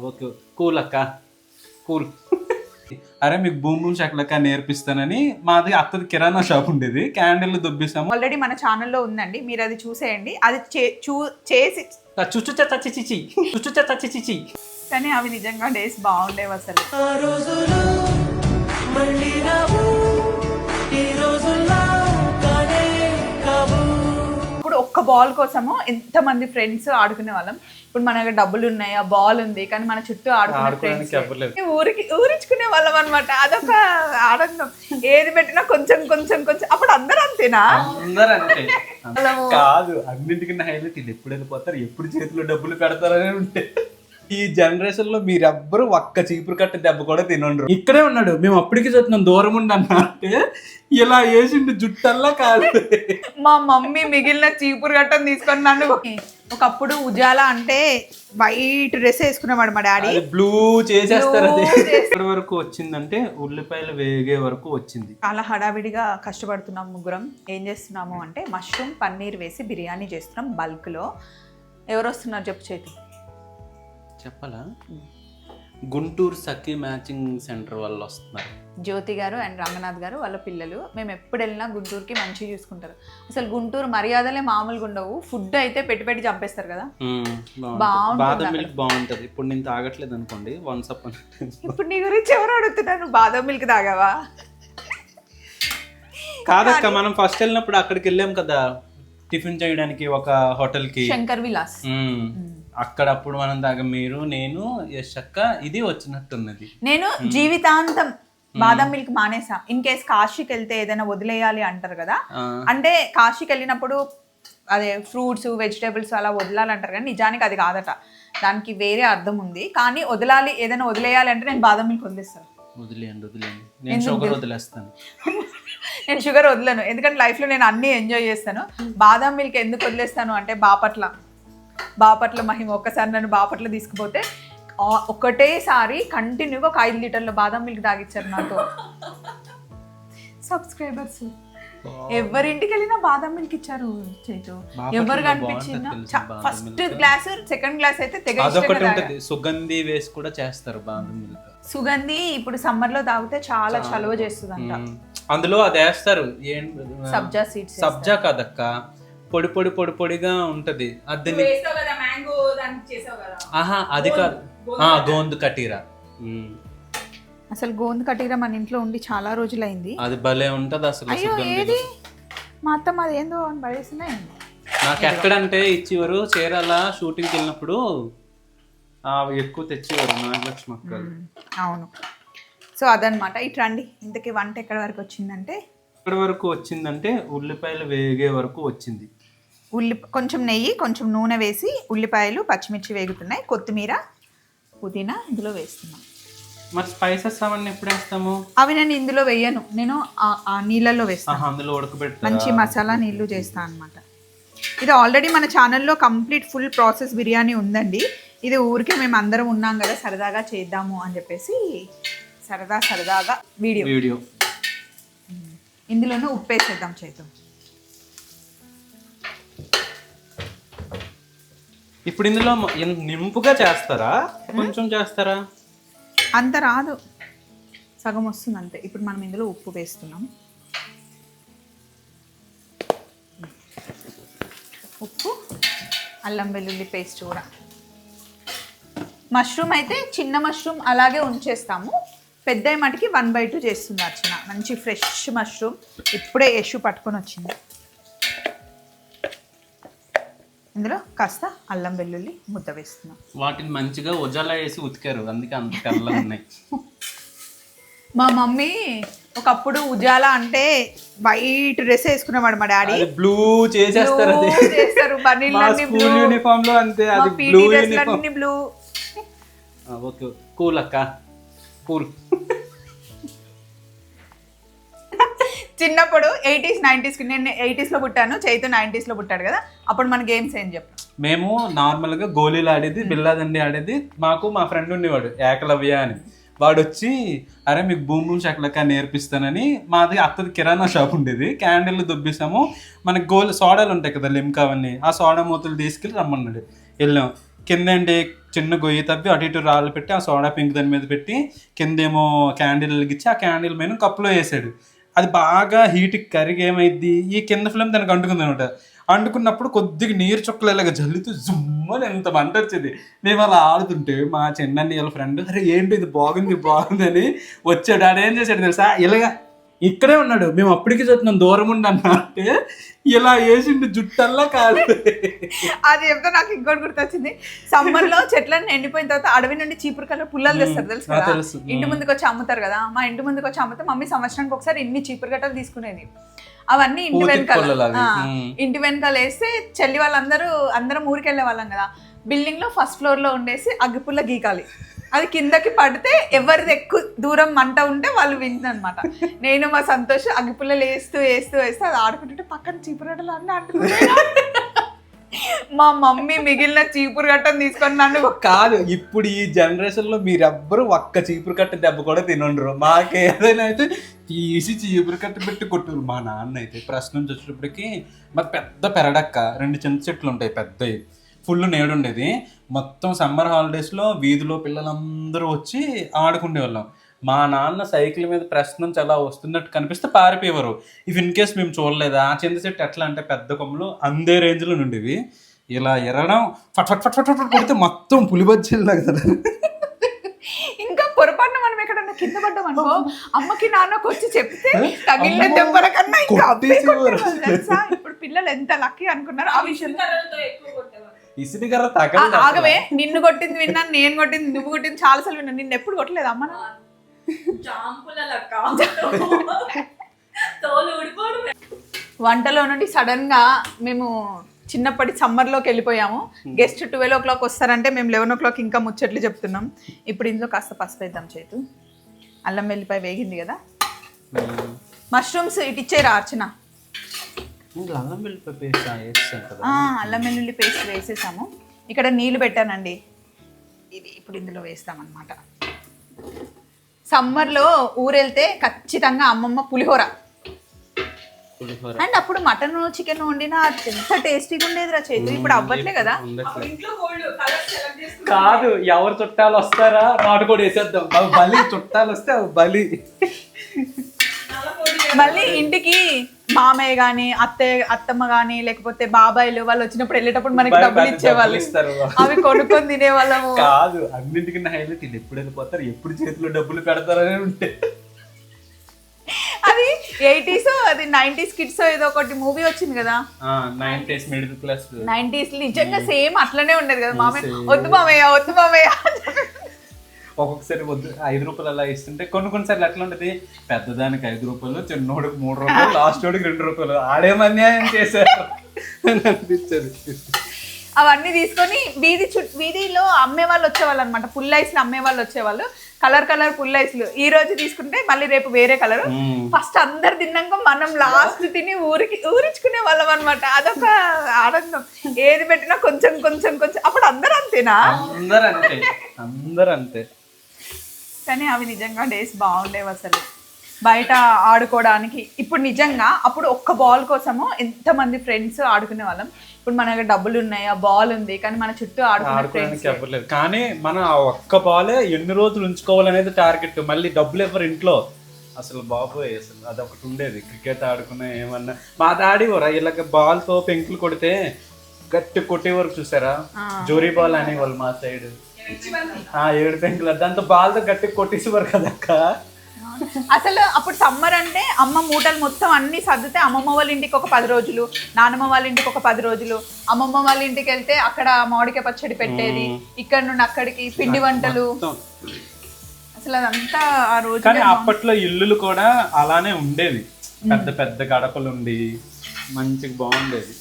Okay cool అక్క cool. అరే మీకు బూమ్ బూమ్ షకలక్క నేర్పిస్తానని మాది అత్తది కిరాణా షాప్ ఉండేది, క్యాండిల్ దుబ్బిస్తాము. ఆల్రెడీ మన ఛానల్లో ఉందండి, మీరు అది చూసేయండి. అది చేసి చుచ్చు చిచి చుచ్చు చిచి. కానీ అవి నిజంగా డేస్ బాగుండేవి అసలు. ఇప్పుడు ఒక్క బాల్ కోసము ఎంతమంది ఫ్రెండ్స్ ఆడుకునే వాళ్ళం. ఇప్పుడు మన దగ్గర డబ్బులు ఉన్నాయి, ఆ బాల్ ఉంది, కానీ మన చుట్టూ ఆడుకునే ఫ్రెండ్స్ ఊరించుకునే వాళ్ళం అనమాట. అదొక ఆనందం. ఏది పెట్టినా కొంచెం కొంచెం కొంచెం. అప్పుడు అందరూ అంతేనా? అందరూ అంతే కాదు, అన్నింటికన్నా హైలైట్ ఇది ఎప్పుడు వెళ్ళిపోతారు, ఎప్పుడు చేతిలో డబ్బులు పెడతారని ఉంటే. ఈ జనరేషన్ లో మీరెవ్వరు ఒక్క చీపురు కట్ట దెబ్బ కూడా తినండ్రు. ఇక్కడే ఉన్నాడు, మేము అప్పటికి చూస్తున్నాం దూరం ఉండన్నా అంటే ఇలా వేసిండు జుట్టల్లా కాదు. మా మమ్మీ మిగిలిన చీపురు గట్టని తీసుకొని నన్ను. ఒకప్పుడు ఉజాలా అంటే వైట్ డ్రెస్ వేసుకునేవాడు మా డాడీ, బ్లూ చేసేస్తారు. అది ఎక్కడి వరకు వచ్చిందంటే ఉల్లిపాయలు వేగే వరకు వచ్చింది. చాలా హడావిడిగా కష్టపడుతున్నాం ముగ్గురం. ఏం చేస్తున్నాము అంటే మష్రూమ్ పన్నీర్ వేసి బిర్యానీ చేస్తున్నాం బల్క్ లో. ఎవరు వస్తున్నారు చెప్పు చేతి? చెప్పాలా? గుంటూరు సఖీ మ్యాచింగ్ సెంటర్ వాళ్ళు వస్తున్నారు. జ్యోతి గారు అండ్ రంగనాథ్ గారు వాళ్ళ పిల్లలు. మేము ఎప్పుడు వెళ్ళినా గుంటూరుకి మంచిగా చూసుకుంటారు. అసలు గుంటూరు మర్యాదలే మామూలుగా ఉండవు. ఫుడ్ అయితే పెట్టి చంపేస్తారు కదా. బాదం మిల్క్ బాగుంటది. ఇప్పుడు నేను తాగట్లేదు అనుకోండి, వన్స్ అప్. ఇప్పుడు నీ గురించి ఎవరు అడుగుతున్నారు? బాదం మిల్క్ తాగావా? కాదక్క, మనం ఫస్ట్ వెళ్ళినప్పుడు అక్కడికి వెళ్ళాం కదా టిఫిన్ చేయడానికి ఒక హోటల్ కి, శంకర్ విలాస్. అక్కడ అప్పుడు మనం దాకా మీరు నేను యశ్ అక్క ఇది వచ్చినట్టున్నది. నేను జీవితాంతం బాదం మిల్క్ మానేసా. ఇన్ కేస్ కాశీకి వెళ్తే ఏదైనా వదిలేయాలి అంటారు కదా, అంటే కాశీకి వెళ్ళినప్పుడు అదే ఫ్రూట్స్ వెజిటేబుల్స్ అలా వదలాలంటారు కానీ నిజానికి అది కాదట, దానికి వేరే అర్థం ఉంది. కానీ వదలాలి, ఏదైనా వదిలేయాలి అంటే నేను బాదం మిల్క్ వదిలేస్తాను. వదిలేయండి, నేను షుగర్ వదిలేస్తాను. నేను షుగర్ వదలను, ఎందుకంటే లైఫ్లో నేను అన్నీ ఎంజాయ్ చేస్తాను. బాదం మిల్క్ ఎందుకు వదిలేస్తాను అంటే బాపట్ల మహిమ ఒక్కసారి నన్ను బాపట్ల తీసుకుపోతే ఒకటేసారి కంటిన్యూగా ఒక 5 లీటర్ల బాదం మిల్క్ తాగిచ్చారు నాతో సబ్స్క్రైబర్స్. ఎవరింటికి వెళ్ళినా బాదం మిల్క్ ఇచ్చారు చేతు. ఎవరు కనిపించిందా ఫస్ట్ గ్లాస్ సెకండ్ గ్లాస్ అయితే తెగ సుగంధి వేసి కూడా చేస్తారు బాదం మిల్క్. సుగంధి ఇప్పుడు సమ్మర్ లో తాగితే చాలా చలువ చేస్తుంది అంట. అందులో అది వేస్తారు, సబ్జా సీడ్స్. సబ్జా కాదక్క, పొడి పొడి పొడి పొడిగా ఉంటది. అది అది కాదు, గోందు కటీరా. అసలు గోందు కటీరా మన ఇంట్లో ఉండి చాలా రోజులైంది. అది భలే ఉంటది అసలు. ఏది మా అత్తమ్మ అది ఏందో అని పడేస్తున్నాయి. నాకు ఎక్కడంటే ఇచ్చేవారు, చీరాల షూటింగ్కి వెళ్ళినప్పుడు ఎక్కువ తెచ్చేవారు నాగలక్ష్మి అక్కలు. అవును. సో అదనమాట. ఇటు రండి. ఇంతకీ వంట ఎక్కడి వరకు వచ్చిందంటే ఉల్లిపాయలు వేగే వరకు వచ్చింది. కొంచెం నెయ్యి కొంచెం నూనె వేసి ఉల్లిపాయలు పచ్చిమిర్చి వేగుతున్నాయి, కొత్తిమీర పుదీనా ఇందులో వేస్తున్నాం. మరి స్పైసెస్ అవన్నీ ఎప్పుడు వేస్తాము? అవి నేను ఇందులో వేయను, నేను ఆ నీళ్ళల్లో వేస్తాను. అందులో ఉడకబెట్టి మంచి మసాలా నీళ్ళు చేస్తాను అనమాట. ఇది ఆల్రెడీ మన ఛానల్లో కంప్లీట్ ఫుల్ ప్రాసెస్ బిర్యానీ ఉందండి. ఇది ఊరికే మేము అందరం ఉన్నాం కదా సరదాగా చేద్దాము అని చెప్పేసి సరదాగా వీడియో. ఇందులోనే ఉప్పు వేసేద్దాం చేద్దాం. ఇప్పుడు ఇందులో నింపుగా చేస్తారా, కొంచెం చేస్తారా? అంత రాదు, సగం వస్తుంది అంతే. ఇప్పుడు మనం ఇందులో ఉప్పు వేస్తున్నాం. ఉప్పు, అల్లం వెల్లుల్లి పేస్ట్ కూడా. మష్రూమ్ అయితే చిన్న మష్రూమ్ అలాగే ఉంచేస్తాము, పెద్ద మటుకి 1/2 చేస్తుంది అర్చన. మంచి ఫ్రెష్ మష్రూమ్ ఇప్పుడే యశు పట్టుకొని వచ్చింది. ఇందులో కాస్త అల్లం వెల్లుల్లి ముద్ద వేస్తున్నాం. వాటిని మంచిగా ఉజాలా వేసి ఉతికారు, అందుకే అంత కళ్ళ ఉన్నాయి. మా మమ్మీ ఒకప్పుడు ఉజాలా అంటే వైట్ డ్రెస్ వేసుకునేవాడు మా డాడీ, బ్లూ చేసేస్తారు. యూనిఫామ్ లో అంతే, అది blue uniform. Blue. Okay cool అక్క కూల్. చిన్నప్పుడు 80s 90s నేను 80s లో పుట్టాను, చైతు 90s లో పుట్టాడు కదా. అప్పుడు మన గేమ్స్ ఏం చెప్పు? మేము నార్మల్ గా గోళీలు ఆడేది, బిల్లాదండి ఆడేది. మాకు మా ఫ్రెండ్ ఉండేవాడు ఏకలవ్య అని. వాడు వచ్చి అరే మీకు బూమ్ బూమ్ షకలక్క నేర్పిస్తానని, మాది అత్తది కిరాణా షాప్ ఉండేది, క్యాండిల్ దుబ్బిస్తాము. మనకి సోడాలు ఉంటాయి కదా లిమ్కా అవన్నీ, ఆ సోడా మూతలు తీసుకెళ్ళి రమ్మన్నాడు. వెళ్ళాం. కింద ఏంటి చిన్న గొయ్యి తవ్వి అటు ఇటు రాళ్ళు పెట్టి ఆ సోడా పింక్ దాని మీద పెట్టి కిందేమో క్యాండిల్ వెలిగించి ఆ క్యాండిల్ మీద కప్పులో వేసాడు. అది బాగా హీట్కి కరిగి ఏమైద్ది, ఈ కింద ఫ్లేమ్ దానికి అంటుకుంది అనమాట. అంటుకున్నప్పుడు కొద్దిగా నీరు చుక్కలు ఇలాగ జల్లుతూ జుమ్మని ఎంత మంట వచ్చేది. మేము అలా ఆడుతుంటే మా చిన్న వాళ్ళ ఫ్రెండ్ అరే ఏంటి ఇది బాగుంది బాగుంది అని వచ్చాడు. ఆడేం చేశాడు తెలుసా, ఇలాగా ఇక్కడే ఉన్నాడు, మేము అప్పటికి చూస్తున్నాం దూరం ఉండి అన్నా అంటే ఇలా వేసిండు జుట్టల్లా కాదు. అది చెప్తే నాకు ఇంకోటి గుర్తొచ్చింది. సమ్మర్ లో చెట్లన్నీ ఎండిపోయిన తర్వాత అడవి నుండి చీపురు కలర్ పుల్లలు తెస్తారు తెలుసు కదా, ఇంటి ముందుకు వచ్చి అమ్ముతారు కదా. మా ఇంటి ముందుకు వచ్చి అమ్మితే మమ్మీ సంవత్సరానికి ఒకసారి ఇన్ని చీపురు గట్టలు తీసుకునేది. అవన్నీ ఇంటి వెనకాల వేస్తే చెల్లి అందరం ఊరికి వెళ్ళే వాళ్ళం కదా. బిల్డింగ్ లో ఫస్ట్ ఫ్లోర్ లో ఉండేసి అగ్గిపుల్ల గీకాలి. అది కిందకి పడితే ఎవరిది ఎక్కువ దూరం మంట ఉంటే వాళ్ళు విందనమాట. నేను మా సంతోష్ అగ్గిపుల్లలు వేస్తూ అది ఆడుకుంటుంటే పక్కన చీపురగట్టలు అన్నీ అంటున్నాయి. మా మమ్మీ మిగిలిన చీపురు కట్టను తీసుకొని నన్ను కాదు. ఇప్పుడు ఈ జనరేషన్ లో మీరెవ్వరు ఒక్క చీపురు కట్ట దెబ్బ కూడా తినండరు. మాకేదైనా అయితే తీసి చీపురు కట్ట పెట్టి కొట్టురు. మా నాన్న అయితే ప్రశ్న నుంచి వచ్చేటప్పటికి మాకు పెద్ద పెరడక్క, 2 చిన్న చెట్లు ఉంటాయి పెద్దవి, ఫుల్ నేడు ఉండేది. మొత్తం సమ్మర్ హాలిడేస్లో వీధిలో పిల్లలందరూ వచ్చి ఆడుకునే వాళ్ళం. మా నాన్న సైకిల్ మీద ప్రెస్ నుంచి అలా వస్తున్నట్టు కనిపిస్తే పారిపోయేవారు. ఇఫ్ ఇన్ కేస్ మేము చూడలేదా, ఆ చింత చెట్టు ఎట్లా అంటే పెద్ద కొమ్మలు అందే రేంజ్లో నుండేవి. ఇలా ఎరడం ఫట్ ఫట్ ఫట్ ఫట్ ఫట్ కొడితే మొత్తం పులిబజ్జీలు కదా. ఇంకా పొరపాటున మనం ఎక్కడన్నా కింద పడ్డాం అనుకో, అమ్మకి నాన్నకు వచ్చి చెప్తే తగిలిన దెబ్బల కన్నా ఇంకా ఇప్పుడు పిల్లలు ఎంత లక్కీ అనుకున్నారు ఆ విషయం. ఆగవే, నిన్ను కొట్టింది విన్నాను, నేను కొట్టింది నువ్వు కొట్టింది చాలా సార్లు విన్నాను. నిన్ను ఎప్పుడు కొట్టలేదు అమ్మ? వంటలో నుండి సడన్ గా మేము చిన్నప్పటి సమ్మర్లోకి వెళ్ళిపోయాము. గెస్ట్ 12 o'clock వస్తారంటే మేము 11 o'clock ఇంకా ముచ్చట్లు చెప్తున్నాం. ఇప్పుడు ఇందులో కాస్త పసుపు వేద్దాం. చేతు అల్లం వెల్లిపాయ వేగింది కదా. మష్రూమ్స్ ఇటు ఇచ్చేరా అర్చన. అల్లం వెల్లుల్లి పేస్ట్ అల్లం వెల్లుల్లి పేస్ట్ వేసేసాము. ఇక్కడ నీళ్ళు పెట్టానండి, ఇది ఇప్పుడు ఇందులో వేస్తామన్నమాట. సమ్మర్లో ఊరెళ్తే ఖచ్చితంగా అమ్మమ్మ పులిహోర అండ్ అప్పుడు మటన్ చికెన్ వండినా ఎంత టేస్టీగా ఉండేది రా చేతు. ఇప్పుడు అవ్వట్లే కదా. కాదు, ఎవరు చుట్టాలు వస్తారా నాటుకోడి వేసేద్దాం. బలి చుట్టాలు వస్తే బలి. మళ్ళీ ఇంటికి మామయ్య గాని అత్తమ్మ గాని లేకపోతే బాబాయిలు వాళ్ళు వచ్చినప్పుడు వెళ్ళేటప్పుడు మనకి డబ్బులు ఇచ్చేవాళ్ళు, అవి కొనుక్కొని తినేవాళ్ళము. కాదు, అన్నింటికన్నా హైలైట్ ఇది ఎప్పుడు వెళ్ళిపోతారు, ఎప్పుడు చేతిలో డబ్బులు పెడతారనే ఉంటే. అది 80s అది 90s కిడ్స్ ఏదో ఒకటి మూవీ వచ్చింది కదా, 90s మిడిల్ క్లాస్ 90s నిజంగా సేమ్ అట్లనే ఉండేది కదా. మామయ్య వద్దు మామయ్య ఒక్కొక్కసారి వద్దు 5 రూపాయలు అలా ఇస్తుంటే కొన్నిసార్లు ఎట్లా ఉంటుంది, పెద్దదానికి 5 రూపాయలు, చిన్నోడికి 3 రూపాయలు, లాస్ట్ వాడికి 2 రూపాయలు. ఆడేం అన్యాయం చేశారు అనిపించదు. అవన్నీ తీసుకొని వీధిలో అమ్మే వాళ్ళు వచ్చేవాళ్ళు అనమాట. ఫుల్ ఐస్లు అమ్మే వాళ్ళు వచ్చేవాళ్ళు, కలర్ ఫుల్ ఐస్లు. ఈ రోజు తీసుకుంటే మళ్ళీ రేపు వేరే కలర్. ఫస్ట్ అందరు తిన్నాక మనం లాస్ట్ తిని ఊరించుకునే వాళ్ళం అనమాట. అదొక ఆనందం. ఏది పెట్టినా కొంచెం అప్పుడు అందరూ అంతేనా? అందరూ అంతే. కానీ అవి నిజంగా డేస్ బాగుండేవి అసలు, బయట ఆడుకోవడానికి. ఇప్పుడు నిజంగా అప్పుడు ఒక్క బాల్ కోసము ఎంతమంది ఫ్రెండ్స్ ఆడుకునే వాళ్ళం. ఇప్పుడు మన దగ్గర డబ్బులు ఉన్నాయి, ఆ బాల్ ఉంది, కానీ మన చుట్టూ ఆడుకోవడానికి ఎవరు లేదు. కానీ మనం ఆ ఒక్క బాలే ఎన్ని రోజులు ఉంచుకోవాలనేది టార్గెట్. మళ్ళీ డబ్బులు ఎవరు ఇంట్లో అసలు బాబోయ్, అసలు అదొకటి ఉండేది. క్రికెట్ ఆడుకునే ఏమన్నా మా డాడీ ఇలాగ బాల్తో పెంకులు కొడితే గట్టి కొట్టేవారు చూసారా, జోరీ బాల్ అనేవాళ్ళు మా సైడ్. 7 పెంకులు, దాంతో బాల్తో గట్టి కొట్టేసేవారు కదక్క. అసలు అప్పుడు సమ్మర్ అంటే అమ్మ మూటలు మొత్తం అన్ని సర్దితే అమ్మమ్మ వాళ్ళ ఇంటికి ఒక 10 రోజులు, నానమ్మ వాళ్ళ ఇంటికి ఒక 10 రోజులు. అమ్మమ్మ వాళ్ళ ఇంటికి వెళ్తే అక్కడ మామిడికాయ పచ్చడి పెట్టేది, ఇక్కడ నుండి అక్కడికి పిండి వంటలు. అసలు అదంతా ఆ రోజు. కానీ అప్పట్లో ఇల్లులు కూడా అలానే ఉండేవి, పెద్ద పెద్ద గడపలు ఉండి మంచిగా బాగుండేది.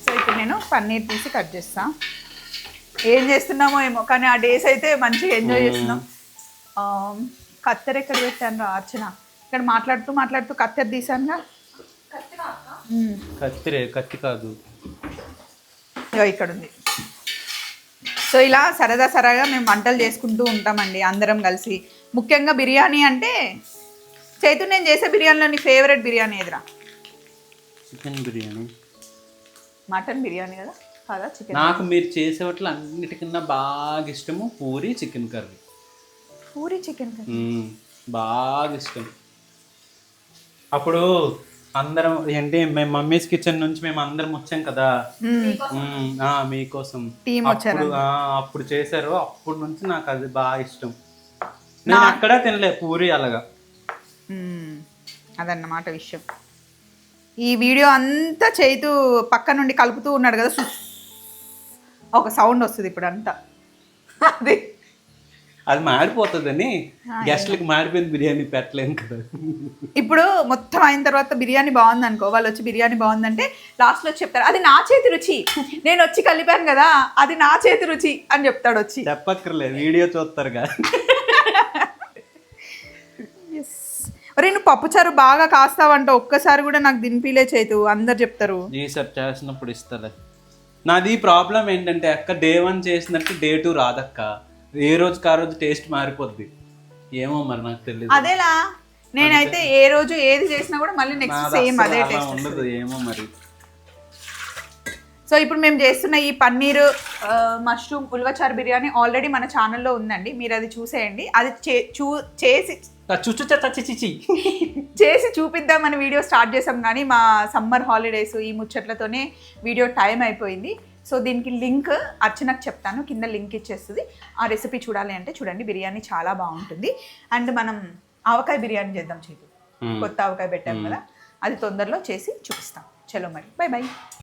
సో ఇప్పుడు నేను పన్నీర్ తీసి కట్ చేస్తా. ఏం చేస్తున్నామో ఏమో కానీ ఆ డేస్ అయితే మంచిగా ఎంజాయ్ చేస్తున్నాం. కత్తెర ఎక్కడ పెట్టాను రా అర్చన? ఇక్కడ మాట్లాడుతూ కత్తెర తీసానుగా. కత్తి కాదు, ఇక్కడ ఉంది. సో ఇలా సరదాగా మేము వంటలు చేసుకుంటూ ఉంటామండి అందరం కలిసి. ముఖ్యంగా బిర్యానీ అంటే చైతు, నేను చేసే బిర్యానీలో నీ ఫేవరెట్ బిర్యానీ ఎదురా? చికెన్ బిర్యానీ. మటన్ బిర్యానీ కదా కదా చికెన్. నాకు మీరు చేసే వాటిలో అన్నిటికన్నా బాగా ఇష్టము puri chicken curry. Puri chicken curry బాగా ఇష్టం. అప్పుడు అందరం ఏంటి మేము మమ్మీస్ కిచెన్ నుంచి మేము అందరం వచ్చాం కదా, మీకోసం టీమ్ వచ్చారు. అప్పుడు చేశారు. అప్పటి నుంచి నాకు అది బాగా ఇష్టం. నేను అక్కడ తినలే పూరి అలాగా. అదన్నమాట విషయం. ఈ వీడియో అంతా చేతు పక్క నుండి కలుపుతూ ఉన్నాడు కదా, ఒక సౌండ్ వస్తుంది ఇప్పుడు అంతా. అది మాడిపోతుందని గెస్ట్లకి మాడిపోయిన బిర్యానీ పెట్టలేను కదా. ఇప్పుడు మొత్తం అయిన తర్వాత బిర్యానీ బాగుంది అనుకో, వాళ్ళు వచ్చి బిర్యానీ బాగుందంటే లాస్ట్లో చెప్తారు అది నా చేతి రుచి, నేను వచ్చి కలిపాను కదా అది నా చేతి రుచి అని చెప్తాడు వచ్చి. చెప్పక్కర్లేదు, వీడియో చూస్తారు కదా. ఒరే నువ్వు పప్పుచారు బాగా కాస్తావంట, ఒక్కసారి కూడా నాకు దినిపిలే చేతు, అందరు చెప్తారు. ఈసారి చేసినప్పుడు ఇస్తలే. నాది ప్రాబ్లం ఏంటంటే అక్క డే 1 చేసినట్టు డే 2 రాదక్క. ఏ రోజుకి ఆ రోజు టేస్ట్ మారిపోద్ది. ఏమో మరి నాకు తెలియదు. అదేలా నేనైతే ఏ రోజు ఏది చేసినా కూడా మళ్ళీ నెక్స్ట్ సేమ్ అదే టేస్ట్ ఉండదు. ఏమో మరి. సో ఇప్పుడు మేము చేస్తున్న ఈ పన్నీర్ మష్రూమ్ ఉల్వచారు బిర్యానీ ఆల్రెడీ మన ఛానల్లో ఉందండి, మీరు అది చూసేయండి. అది చేసి చూపిద్దామని వీడియో స్టార్ట్ చేసాం, కానీ మా సమ్మర్ హాలిడేస్ ఈ ముచ్చట్లతోనే వీడియో టైం అయిపోయింది. సో దీనికి లింక్ అర్చనకు చెప్తాను, కింద లింక్ ఇచ్చేస్తుంది. ఆ రెసిపీ చూడాలి అంటే చూడండి, బిర్యానీ చాలా బాగుంటుంది. అండ్ మనం ఆవకాయ బిర్యానీ చేద్దాం చేతు, కొత్త ఆవకాయ పెట్టాం కదా, అది తొందరలో చేసి చూపిస్తాం. చలో మరి, బై బై.